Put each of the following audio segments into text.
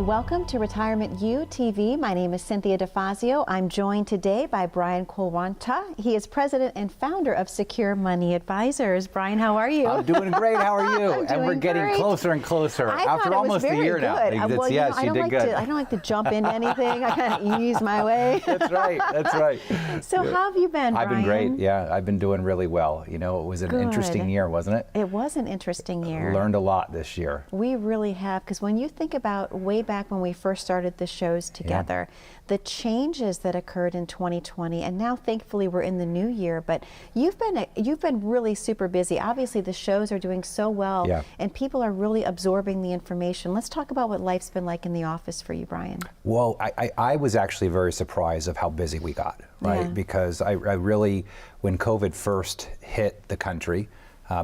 Welcome to Retirement U TV. My name is Cynthia DeFazio. I'm joined today by Brian Quaranta. He is president and founder of Secure Money Advisors. Brian, how are you? I'm doing great. How are you? And we're getting great. closer and closer after almost a year now. Well, yes, you did good. I don't like to jump into anything. I kind of ease my way. That's right. That's right. So how have you been, Brian? I've been great. Yeah, I've been doing really well. You know, it was an interesting year, wasn't it? It was an interesting year. Learned a lot this year. We really have, because when you think about way back when we first started the shows together, the changes that occurred in 2020, and now thankfully we're in the new year, but you've been really super busy. Obviously the shows are doing so well, and people are really absorbing the information. Let's talk about what life's been like in the office for you, Brian. Well, I was actually very surprised of how busy we got, right? Because I really, when COVID first hit the country,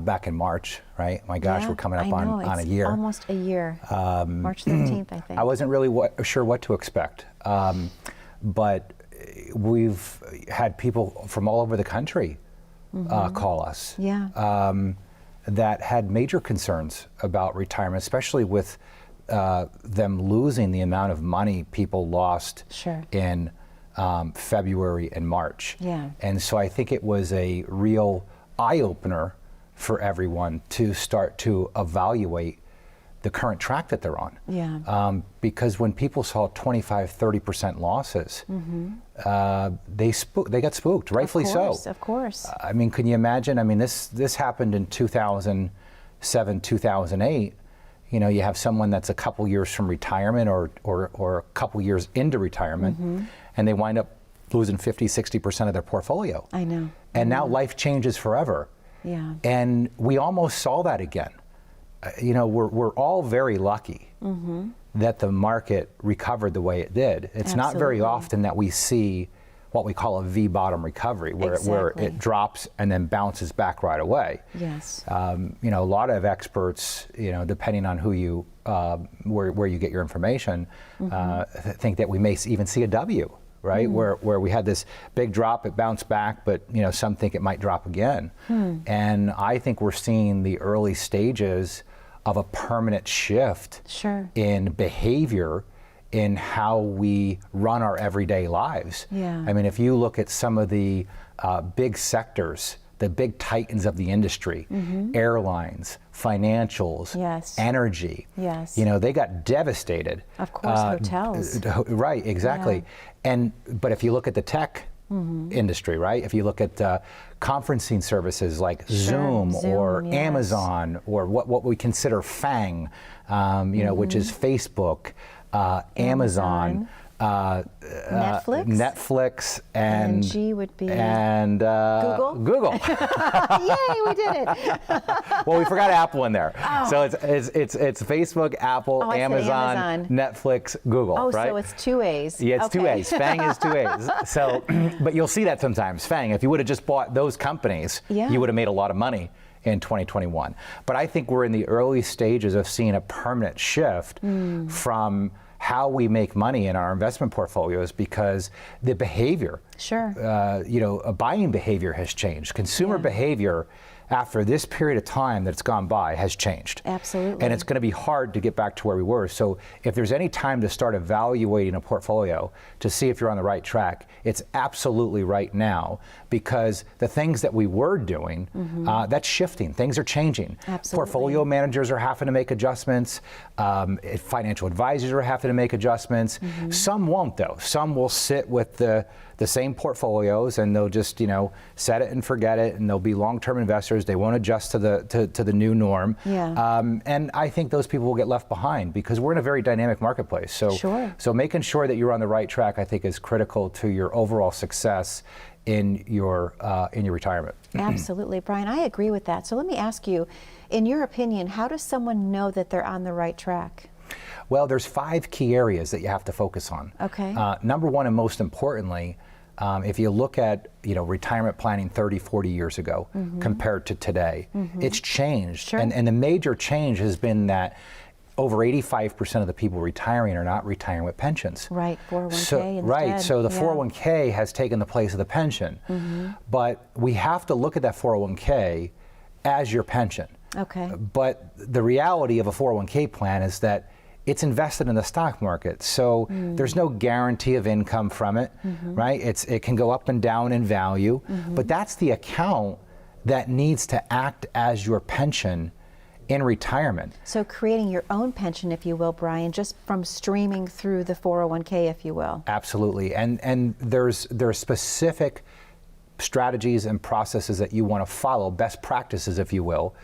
back in March, right? My gosh, we're coming up on a year. Almost a year. March 13th, I think. I wasn't really sure what to expect, but we've had people from all over the country call us that had major concerns about retirement, especially with them losing the amount of money people lost in February and March. And so I think it was a real eye-opener for everyone to start to evaluate the current track that they're on. Because when people saw 25–30% losses, they got spooked, rightfully so. Of course. I mean, can you imagine? I mean, this happened in 2007, 2008. You know, you have someone that's a couple years from retirement or a couple years into retirement, and they wind up losing 50–60% of their portfolio. I know. And now life changes forever. And we almost saw that again. You know, we're all very lucky that the market recovered the way it did. It's not very often that we see what we call a V-bottom recovery, where it drops and then bounces back right away. You know, a lot of experts, you know, depending on who you, where you get your information, think that we may even see a W. Right, where we had this big drop, it bounced back, but you know, some think it might drop again. And I think we're seeing the early stages of a permanent shift in behavior in how we run our everyday lives. I mean, if you look at some of the big sectors, the big titans of the industry, airlines, financials, energy, you know, they got devastated. Of course, hotels. Right, exactly. But if you look at the tech industry, right? If you look at conferencing services like Zoom or Amazon, or what we consider FANG, you know, which is Facebook, Amazon, Netflix, and G would be Google. Yay, we did it. Well, we forgot Apple in there. So it's Facebook, Apple, Amazon, Netflix, Google, right? So it's two A's. Yeah, it's two A's. FANG is two A's. So, but you'll see that sometimes. FANG, if you would have just bought those companies, you would have made a lot of money in 2021. But I think we're in the early stages of seeing a permanent shift from how we make money in our investment portfolios, because the behavior, you know, buying behavior has changed. Consumer behavior after this period of time that's gone by has changed. Absolutely. And it's going to be hard to get back to where we were. So if there's any time to start evaluating a portfolio to see if you're on the right track, it's absolutely right now, because the things that we were doing, that's shifting. Things are changing. Portfolio managers are having to make adjustments. Financial advisors are having to make adjustments. Some won't, though. Some will sit with the same portfolios, and they'll just, you know, set it and forget it, and they'll be long-term investors. They won't adjust to the new norm. And I think those people will get left behind, because we're in a very dynamic marketplace. So making sure that you're on the right track, I think, is critical to your overall success in your retirement. Absolutely, Brian, I agree with that. So let me ask you, in your opinion, how does someone know that they're on the right track? Well, there's 5 key areas that you have to focus on. Number one, and most importantly, if you look at, you know, retirement planning 30, 40 years ago compared to today, it's changed. And the major change has been that over 85% of the people retiring are not retiring with pensions. 401k instead. So the 401k has taken the place of the pension. But we have to look at that 401k as your pension. But the reality of a 401k plan is that it's invested in the stock market. So there's no guarantee of income from it, right? It can go up and down in value, but that's the account that needs to act as your pension in retirement. So creating your own pension, if you will, Brian, just from streaming through the 401k, if you will. Absolutely, and there's specific strategies and processes that you want to follow, best practices, if you will,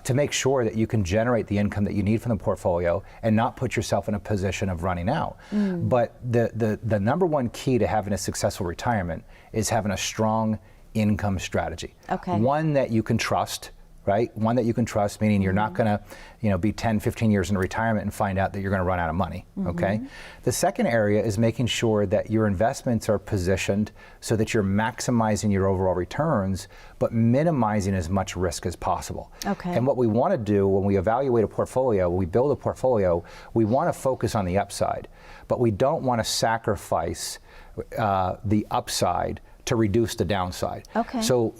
to make sure that you can generate the income that you need from the portfolio and not put yourself in a position of running out. But the number one key to having a successful retirement is having a strong income strategy. Okay. One that you can trust, right? One that you can trust, meaning you're not going to, be 10, 15 years in retirement and find out that you're going to run out of money, okay? The second area is making sure that your investments are positioned so that you're maximizing your overall returns, but minimizing as much risk as possible. Okay. And what we want to do when we evaluate a portfolio, when we build a portfolio, we want to focus on the upside, but we don't want to sacrifice the upside to reduce the downside. Okay. So,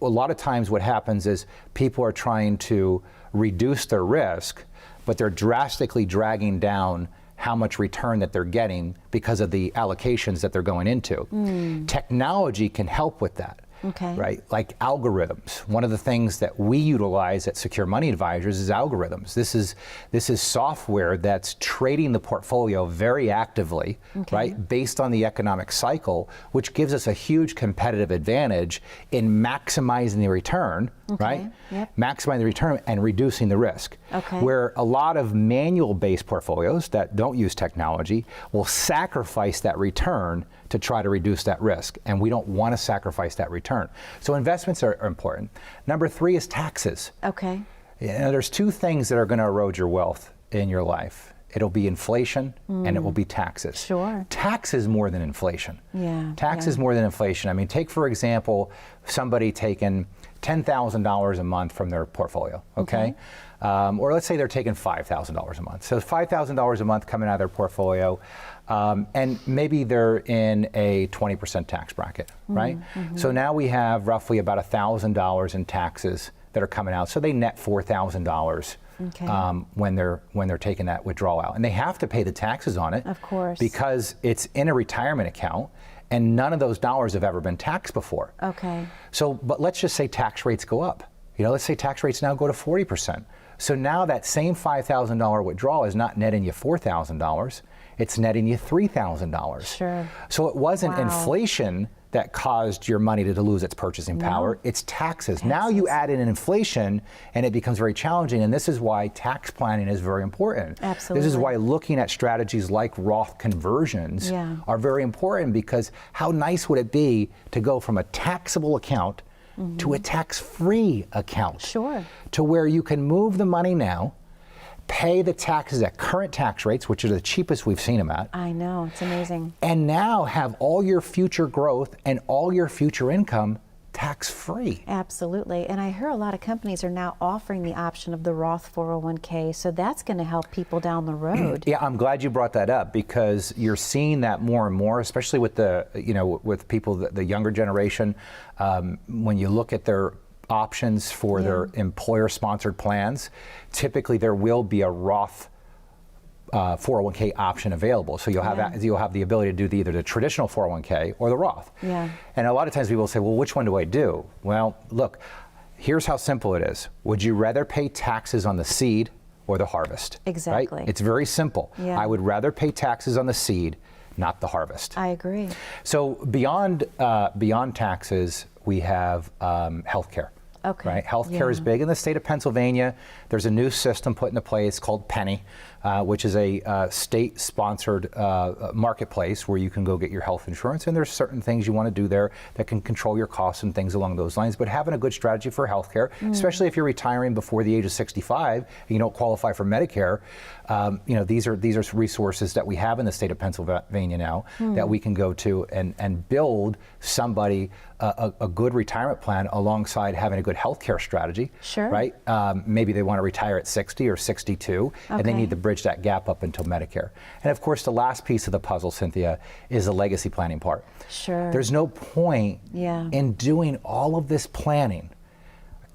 a lot of times what happens is people are trying to reduce their risk, but they're drastically dragging down how much return that they're getting because of the allocations that they're going into. Technology can help with that. Okay. Right? Like algorithms. One of the things that we utilize at Secure Money Advisors is algorithms. This is software that's trading the portfolio very actively, right, based on the economic cycle, which gives us a huge competitive advantage in maximizing the return, right? Yep. Maximizing the return and reducing the risk. Okay. Where a lot of manual-based portfolios that don't use technology will sacrifice that return to try to reduce that risk, and we don't want to sacrifice that return. So investments are important. Number 3 is taxes. Okay. There's 2 things that are going to erode your wealth in your life. It'll be inflation and it will be taxes. Sure. Taxes more than inflation. Yeah. Taxes more than inflation. I mean, take for example, somebody taking $10,000 a month from their portfolio, okay? Or let's say they're taking $5,000 a month. So $5,000 a month coming out of their portfolio, and maybe they're in a 20% tax bracket, right? So now we have roughly about $1,000 in taxes that are coming out. So they net $4,000 when they're taking that withdrawal out, and they have to pay the taxes on it, of course, because it's in a retirement account, and none of those dollars have ever been taxed before. Okay. So, but let's just say tax rates go up. Let's say tax rates now go to 40%. So now that same $5,000 withdrawal is not netting you $4,000, it's netting you $3,000. Sure. So it wasn't inflation that caused your money to lose its purchasing power, it's taxes. Now you add in inflation and it becomes very challenging, and this is why tax planning is very important. Absolutely. This is why looking at strategies like Roth conversions are very important, because how nice would it be to go from a taxable account to a tax-free account? Sure. To where you can move the money now, pay the taxes at current tax rates, which are the cheapest we've seen them at. I know, it's amazing. And now have all your future growth and all your future income tax-free. Absolutely. And I hear a lot of companies are now offering the option of the Roth 401k, so that's going to help people down the road. Yeah, I'm glad you brought that up, because you're seeing that more and more, especially with the, with people, the younger generation, when you look at their options for their employer-sponsored plans, typically there will be a Roth 401k option available. So you'll have the ability to do either the traditional 401k or the Roth. Yeah. And a lot of times people say, well, which one do I do? Well, look, here's how simple it is. Would you rather pay taxes on the seed or the harvest? Exactly. Right? It's very simple. Yeah. I would rather pay taxes on the seed, not the harvest. I agree. So beyond taxes, we have healthcare. Okay. Right? Healthcare is big in the state of Pennsylvania. There's a new system put into place called Penny, which is a state-sponsored marketplace where you can go get your health insurance, and there's certain things you want to do there that can control your costs and things along those lines. But having a good strategy for healthcare, especially if you're retiring before the age of 65 and you don't qualify for Medicare, these are resources that we have in the state of Pennsylvania now that we can go to and build somebody a good retirement plan alongside having a good healthcare strategy. Sure. Right? Maybe they want to retire at 60 or 62, and they need to bridge that gap up until Medicare. And of course, the last piece of the puzzle, Cynthia, is the legacy planning part. Sure. There's no point in doing all of this planning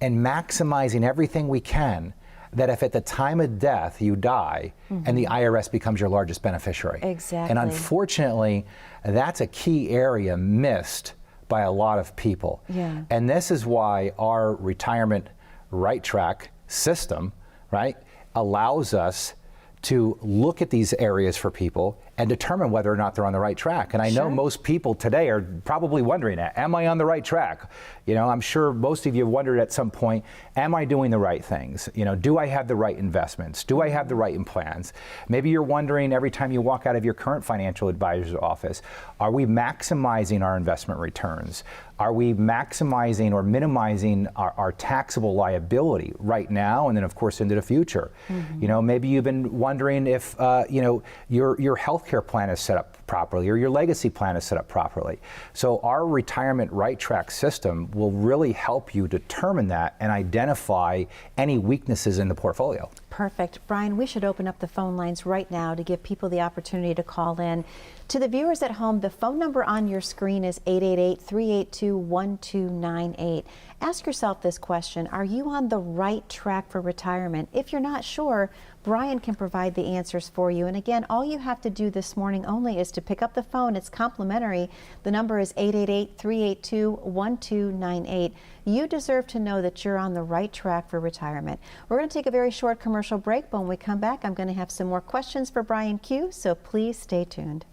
and maximizing everything we can that if at the time of death you die and the IRS becomes your largest beneficiary. Exactly. And unfortunately, that's a key area missed by a lot of people. Yeah. And this is why our retirement right track system, right, allows us to look at these areas for people and determine whether or not they're on the right track. And I know most people today are probably wondering, am I on the right track? You know, I'm sure most of you have wondered at some point, am I doing the right things? You know, do I have the right investments? Do I have the right plans? Maybe you're wondering every time you walk out of your current financial advisor's office, are we maximizing our investment returns? Are we maximizing or minimizing our taxable liability right now and then of course into the future? You know, maybe you've been wondering if you know, your healthcare plan is set up properly or your legacy plan is set up properly. So our retirement right track system will really help you determine that and identify any weaknesses in the portfolio. Perfect. Brian, we should open up the phone lines right now to give people the opportunity to call in. To the viewers at home, the phone number on your screen is 888-382-1298. Ask yourself this question: are you on the right track for retirement? If you're not sure, Brian can provide the answers for you. And again, all you have to do this morning only is to pick up the phone. It's complimentary. The number is 888-382-1298. You deserve to know that you're on the right track for retirement. We're going to take a very short commercial break, but when we come back, I'm going to have some more questions for Brian Q, so please stay tuned.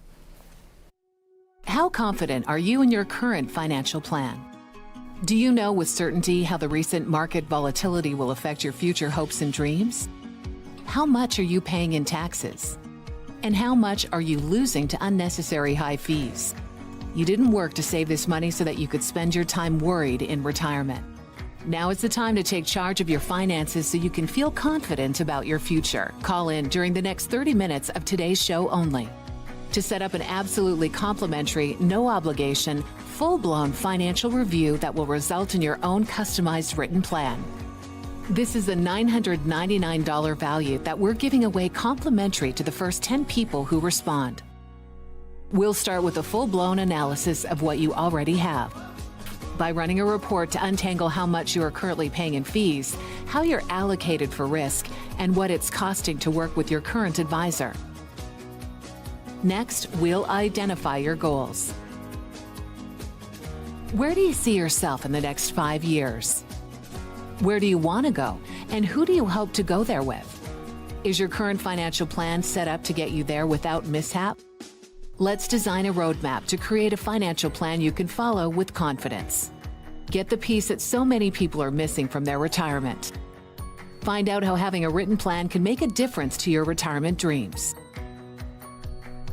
How confident are you in your current financial plan? Do you know with certainty how the recent market volatility will affect your future hopes and dreams? How much are you paying in taxes? And how much are you losing to unnecessary high fees? You didn't work to save this money so that you could spend your time worried in retirement. Now is the time to take charge of your finances so you can feel confident about your future. Call in during the next 30 minutes of today's show only to set up an absolutely complimentary, no obligation, full-blown financial review that will result in your own customized written plan. This is a $999 value that we're giving away complimentary to the first 10 people who respond. We'll start with a full-blown analysis of what you already have by running a report to untangle how much you are currently paying in fees, how you're allocated for risk, and what it's costing to work with your current advisor. Next, we'll identify your goals. Where do you see yourself in the next 5 years? Where do you want to go, and who do you hope to go there with? Is your current financial plan set up to get you there without mishap? Let's design a roadmap to create a financial plan you can follow with confidence. Get the piece that so many people are missing from their retirement. Find out how having a written plan can make a difference to your retirement dreams.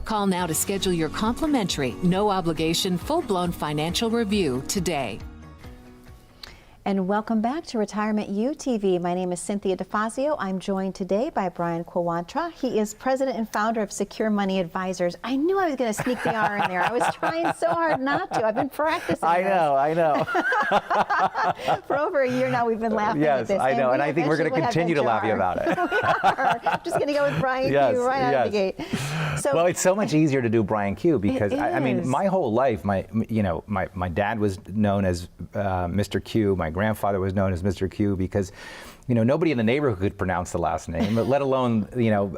Call now to schedule your complimentary, no obligation, full-blown financial review today. And welcome back to Retirement U TV. My name is Cynthia DeFazio. I'm joined today by Brian Quaranta. He is president and founder of Secure Money Advisors. I knew I was going to sneak the R in there. I was trying so hard not to. I've been practicing. I know. For over a year now, we've been laughing at this. Yes, I know, and I think we're going to continue to laugh about it. We are. I'm just going to go with Brian Q right out of the gate. So, well, it's so much easier to do Brian Q because I mean, my whole life, my dad was known as Mr. Q. My grandfather was known as Mr. Q because, you know, nobody in the neighborhood could pronounce the last name, let alone, you know,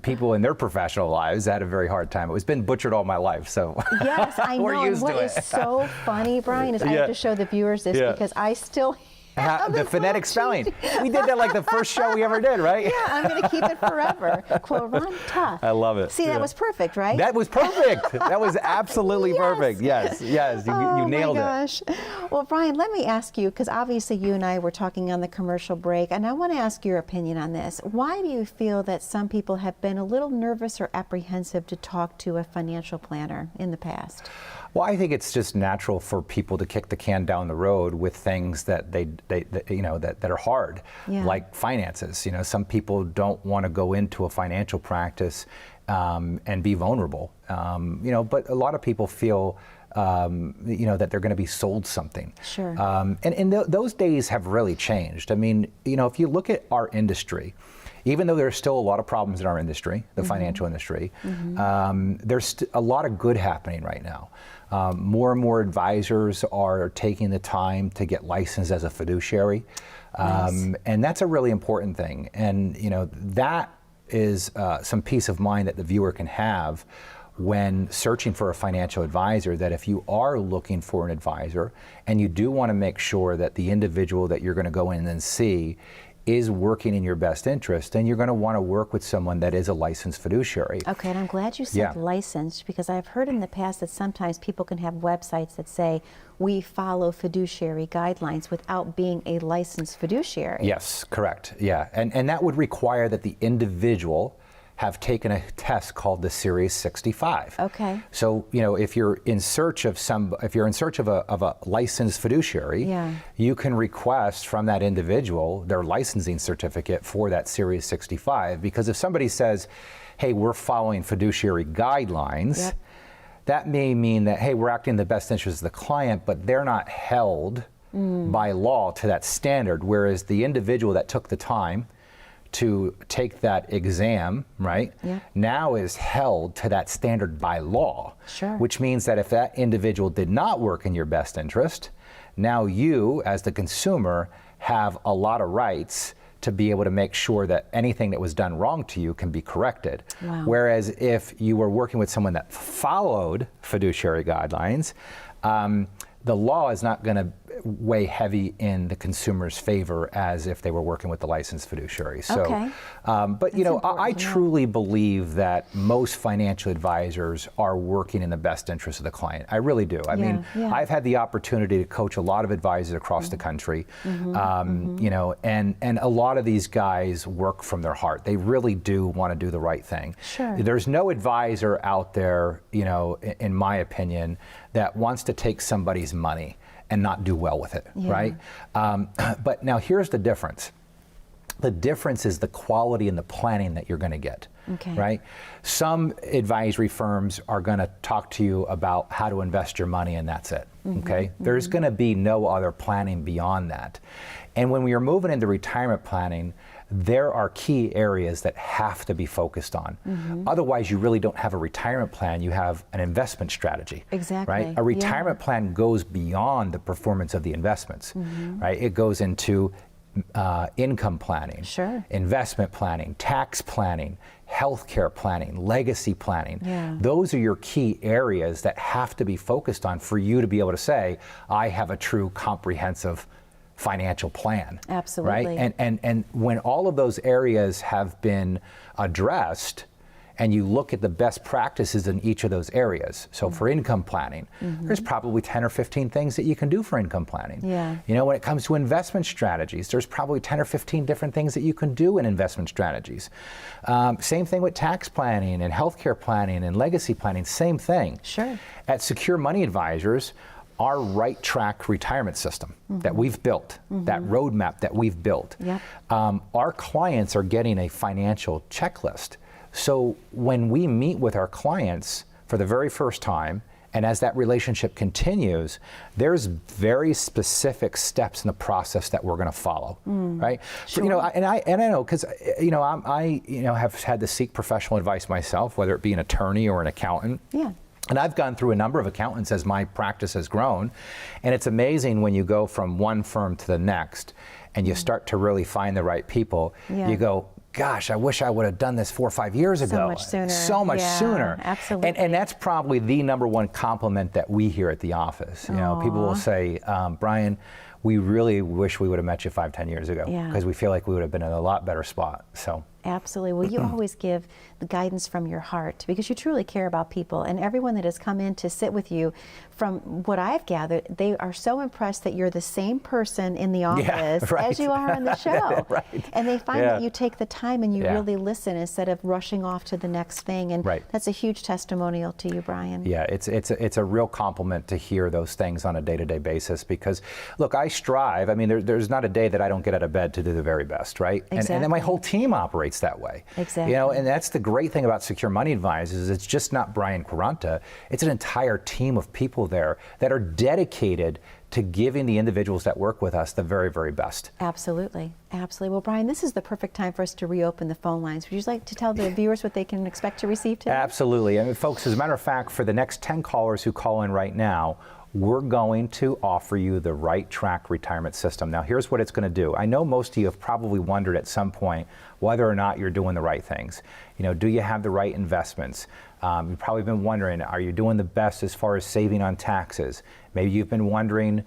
people in their professional lives had a very hard time. It was been butchered all my life, so yes, I know. we're used and to what it. is so funny, Brian, is I have to show the viurs this because I still the phonetic spelling. We did that like the first show we ever did, right? Yeah, I'm going to keep it forever. Quaranta. I love it. See, that was perfect, right? That was perfect. That was absolutely perfect. Yes, you nailed it. Oh my gosh. Well, Brian, let me ask you, because obviously you and I were talking on the commercial break, and I want to ask your opinion on this. Why do you feel that some people have been a little nervous or apprehensive to talk to a financial planner in the past? Well, I think it's just natural for people to kick the can down the road with things that they you know that are hard, like finances. You know, some people don't want to go into a financial practice and be vulnerable. You know, but a lot of people feel you know, that they're going to be sold something. Sure. And those days have really changed. I mean, you know, if you look at our industry, even though there's still a lot of problems in our industry, the financial industry, there's a lot of good happening right now. More and more advisors are taking the time to get licensed as a fiduciary. Nice. And that's a really important thing. And that is some peace of mind that the viewer can have when searching for a financial advisor, that if you are looking for an advisor and you do want to make sure that the individual that you're going to go in and see is working in your best interest, then you're going to want to work with someone that is a licensed fiduciary. Okay, and I'm glad you said licensed, because I've heard in the past that sometimes people can have websites that say, we follow fiduciary guidelines without being a licensed fiduciary. Yes, correct. Yeah, and that would require that the individual have taken a test called the Series 65. Okay. So, if you're in search of a licensed fiduciary, you can request from that individual their licensing certificate for that Series 65. Because if somebody says, hey, we're following fiduciary guidelines, that may mean that, hey, we're acting in the best interest of the client, but they're not held by law to that standard, whereas the individual that took the time to take that exam, right, now is held to that standard by law. Sure. Which means that if that individual did not work in your best interest, now you, as the consumer, have a lot of rights to be able to make sure that anything that was done wrong to you can be corrected. Wow. Whereas if you were working with someone that followed fiduciary guidelines, the law is not going to weigh heavy in the consumer's favor as if they were working with the licensed fiduciary. So, okay. But I truly believe that most financial advisors are working in the best interest of the client. I really do. I mean, I've had the opportunity to coach a lot of advisors across the country, and a lot of these guys work from their heart. They really do want to do the right thing. Sure. There's no advisor out there, in my opinion, that wants to take somebody's money and not do well with it, right? But now here's the difference. The difference is the quality and the planning that you're going to get, right? Some advisory firms are going to talk to you about how to invest your money and that's it, okay? There's going to be no other planning beyond that. And when we are moving into retirement planning, there are key areas that have to be focused on. Otherwise, you really don't have a retirement plan, you have an investment strategy. Exactly. Right? A retirement plan goes beyond the performance of the investments, right? It goes into income planning, investment planning, tax planning, healthcare planning, legacy planning. Those are your key areas that have to be focused on for you to be able to say, I have a true comprehensive financial plan. Absolutely. Right? And when all of those areas have been addressed, and you look at the best practices in each of those areas. So for income planning, there's probably 10 or 15 things that you can do for income planning. When it comes to investment strategies, there's probably 10 or 15 different things that you can do in investment strategies. Same thing with tax planning and healthcare planning and legacy planning, same thing. Sure. At Secure Money Advisors, our right track retirement system that we've built, that roadmap that we've built, our clients are getting a financial checklist. So when we meet with our clients for the very first time, and as that relationship continues, there's very specific steps in the process that we're going to follow, right? Sure. I know because I have had to seek professional advice myself, whether it be an attorney or an accountant. And I've gone through a number of accountants as my practice has grown. And it's amazing when you go from one firm to the next and you start to really find the right people. You go, gosh, I wish I would have done this 4 or 5 years ago. So much sooner. So much sooner. Absolutely. And that's probably the number one compliment that we hear at the office. People will say, Brian, we really wish we would have met you 5, 10 years ago because we feel like we would have been in a lot better spot. So. Absolutely. Well, you always give the guidance from your heart because you truly care about people. And everyone that has come in to sit with you, from what I've gathered, they are so impressed that you're the same person in the office as you are on the show. And they find that you take the time and you really listen instead of rushing off to the next thing. And that's a huge testimonial to you, Brian. Yeah, it's a real compliment to hear those things on a day-to-day basis because, look, I strive. I mean, there's not a day that I don't get out of bed to do the very best, right? And then my whole team operates that way. Exactly. And that's the great thing about Secure Money Advisors is it's just not Brian Quaranta. It's an entire team of people there that are dedicated to giving the individuals that work with us the very, very best. Absolutely. Absolutely. Well, Brian, this is the perfect time for us to reopen the phone lines. Would you like to tell the viewers what they can expect to receive today? Absolutely. And folks, as a matter of fact, for the next 10 callers who call in right now, we're going to offer you the Right Track Retirement System. Now, here's what it's going to do. I know most of you have probably wondered at some point whether or not you're doing the right things. You know, do you have the right investments? You've probably been wondering, are you doing the best as far as saving on taxes? Maybe you've been wondering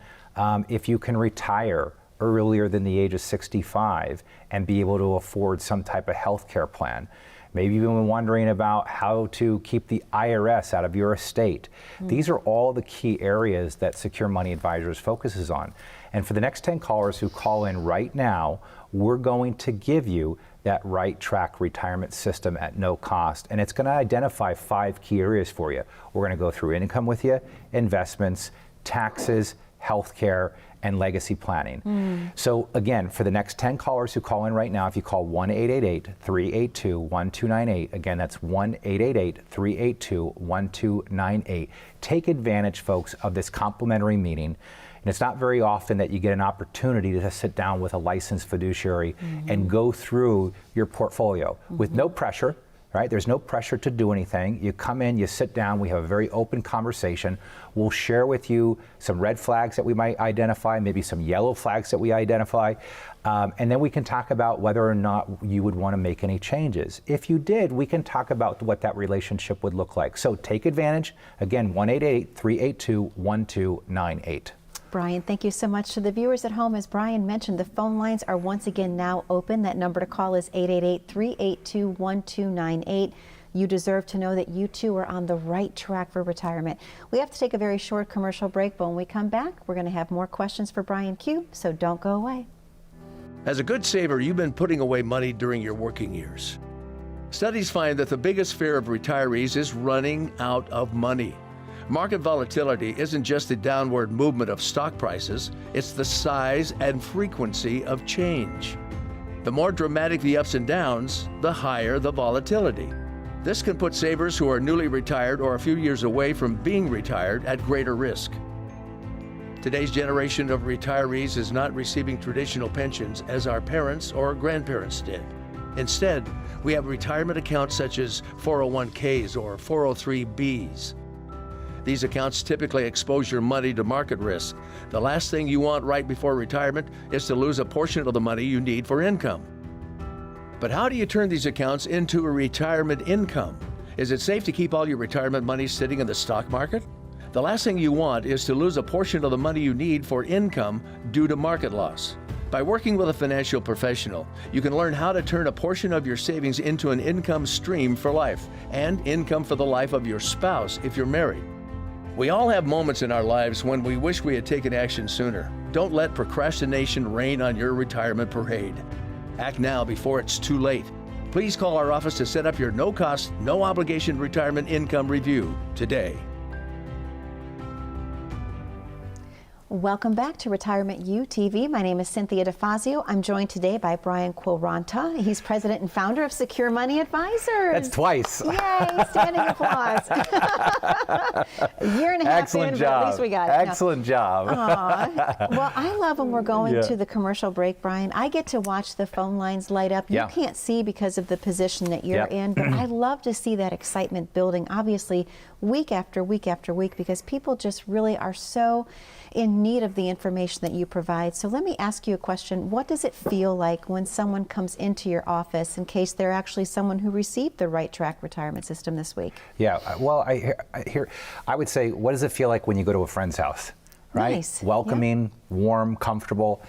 if you can retire earlier than the age of 65 and be able to afford some type of health care plan. Maybe you've been wondering about how to keep the IRS out of your estate. These are all the key areas that Secure Money Advisors focuses on. And for the next 10 callers who call in right now, we're going to give you that Right Track Retirement System at no cost. And it's going to identify 5 key areas for you. We're going to go through income with you, investments, taxes, healthcare, and legacy planning. So again, for the next 10 callers who call in right now, if you call 1-888-382-1298, again, that's 1-888-382-1298. Take advantage, folks, of this complimentary meeting. And it's not very often that you get an opportunity to sit down with a licensed fiduciary and go through your portfolio with no pressure. Right? There's no pressure to do anything. You come in, you sit down, we have a very open conversation. We'll share with you some red flags that we might identify, maybe some yellow flags that we identify, and then we can talk about whether or not you would want to make any changes. If you did, we can talk about what that relationship would look like. So take advantage. Again, 1-888-382-1298. Brian, thank you so much. To the viewers at home, as Brian mentioned, the phone lines are once again now open. That number to call is 888-382-1298. You deserve to know that you too are on the right track for retirement. We have to take a very short commercial break, but when we come back, we're going to have more questions for Brian Q, so don't go away. As a good saver, you've been putting away money during your working years. Studies find that the biggest fear of retirees is running out of money. Market volatility isn't just the downward movement of stock prices, it's the size and frequency of change. The more dramatic the ups and downs, the higher the volatility. This can put savers who are newly retired or a few years away from being retired at greater risk. Today's generation of retirees is not receiving traditional pensions as our parents or grandparents did. Instead, we have retirement accounts such as 401ks or 403bs. These accounts typically expose your money to market risk. The last thing you want right before retirement is to lose a portion of the money you need for income. But how do you turn these accounts into a retirement income? Is it safe to keep all your retirement money sitting in the stock market? The last thing you want is to lose a portion of the money you need for income due to market loss. By working with a financial professional, you can learn how to turn a portion of your savings into an income stream for life and income for the life of your spouse if you're married. We all have moments in our lives when we wish we had taken action sooner. Don't let procrastination reign on your retirement parade. Act now before it's too late. Please call our office to set up your no-cost, no-obligation retirement income review today. Welcome back to Retirement U TV. My name is Cynthia DeFazio. I'm joined today by Brian Quaranta. He's president and founder of Secure Money Advisors. That's twice. Yay, standing applause. A year and a half Excellent in, job. but at least we got it. Excellent job. Aw. Well, I love when we're going to the commercial break, Brian. I get to watch the phone lines light up. You can't see because of the position that you're in, but I love to see that excitement building, obviously, week after week after week, because people just really are so in need of the information that you provide. So let me ask you a question. What does it feel like when someone comes into your office, in case they're actually someone who received the Right Track Retirement System this week? Yeah, well, I would say, what does it feel like when you go to a friend's house? Right? Nice. Welcoming, warm, comfortable.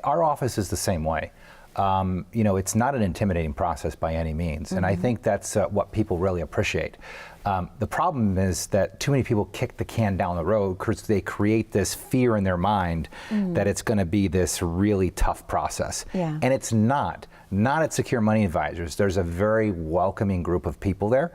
Our office is the same way. You know, it's not an intimidating process by any means, and I think that's what people really appreciate. The problem is that too many people kick the can down the road because they create this fear in their mind that it's going to be this really tough process. And it's not at Secure Money Advisors. There's a very welcoming group of people there.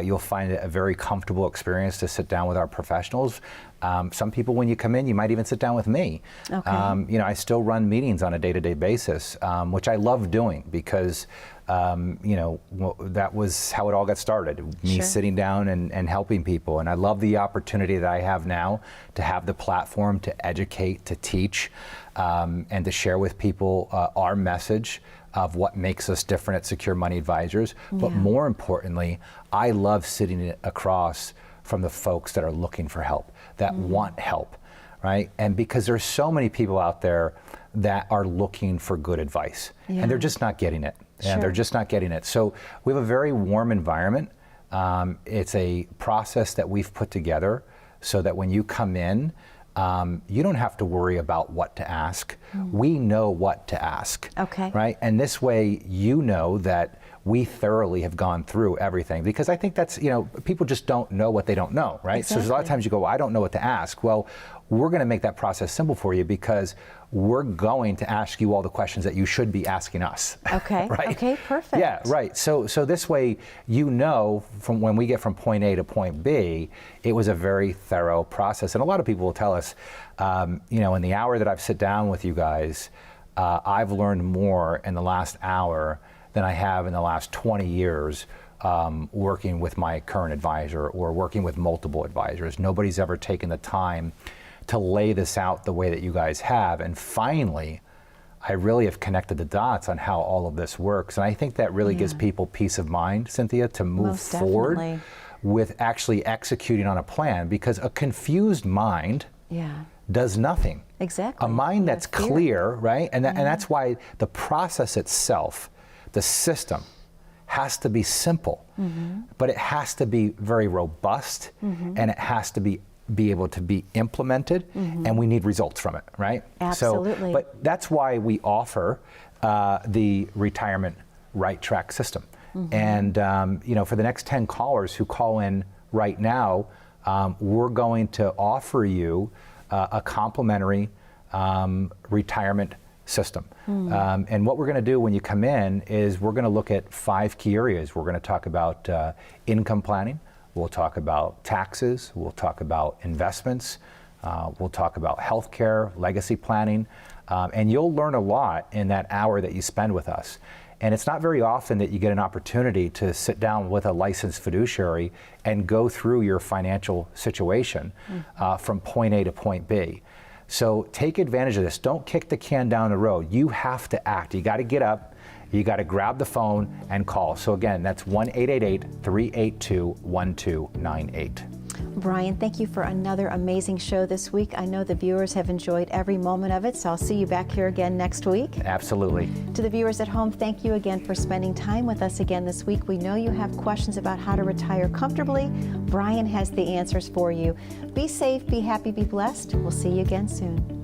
You'll find it a very comfortable experience to sit down with our professionals. Some people, when you come in, you might even sit down with me. You know, I still run meetings on a day-to-day basis, which I love doing because you know, that was how it all got started, me sitting down and helping people. And I love the opportunity that I have now to have the platform to educate, to teach, and to share with people our message of what makes us different at Secure Money Advisors. But more importantly, I love sitting across from the folks that are looking for help, that want help, right? And because there's so many people out there that are looking for good advice, and they're just not getting it. And they're just not getting it. So we have a very warm environment. It's a process that we've put together so that when you come in, you don't have to worry about what to ask. We know what to ask. Okay. Right? And this way, you know that we thoroughly have gone through everything, because I think that's, people just don't know what they don't know, right? Exactly. So there's a lot of times you go, well, I don't know what to ask. Well, we're going to make that process simple for you, because we're going to ask you all the questions that you should be asking us. Okay. Right? Okay, perfect. Yeah, right. So this way, from when we get from point A to point B, it was a very thorough process. And a lot of people will tell us, in the hour that I've sit down with you guys, I've learned more in the last hour than I have in the last 20 years working with my current advisor or working with multiple advisors. Nobody's ever taken the time to lay this out the way that you guys have. And finally, I really have connected the dots on how all of this works. And I think that really gives people peace of mind, Cynthia, to move forward with actually executing on a plan, because a confused mind does nothing. Exactly. A mind that's clear, right? And that's why the process itself, the system, has to be simple, but it has to be very robust, and it has to be able to be implemented, and we need results from it, right? Absolutely. So, but that's why we offer the retirement right track system. And for the next 10 callers who call in right now, we're going to offer you a complimentary retirement system. And what we're going to do when you come in is we're going to look at 5 key areas. We're going to talk about income planning. We'll talk about taxes. We'll talk about investments. We'll talk about healthcare, legacy planning. And you'll learn a lot in that hour that you spend with us. And it's not very often that you get an opportunity to sit down with a licensed fiduciary and go through your financial situation from point A to point B. So take advantage of this. Don't kick the can down the road. You have to act. You got to get up. You got to grab the phone and call. So again, that's 1-888-382-1298. Brian, thank you for another amazing show this week. I know the viewers have enjoyed every moment of it, so I'll see you back here again next week. Absolutely. To the viewers at home, thank you again for spending time with us again this week. We know you have questions about how to retire comfortably. Brian has the answers for you. Be safe, be happy, be blessed. We'll see you again soon.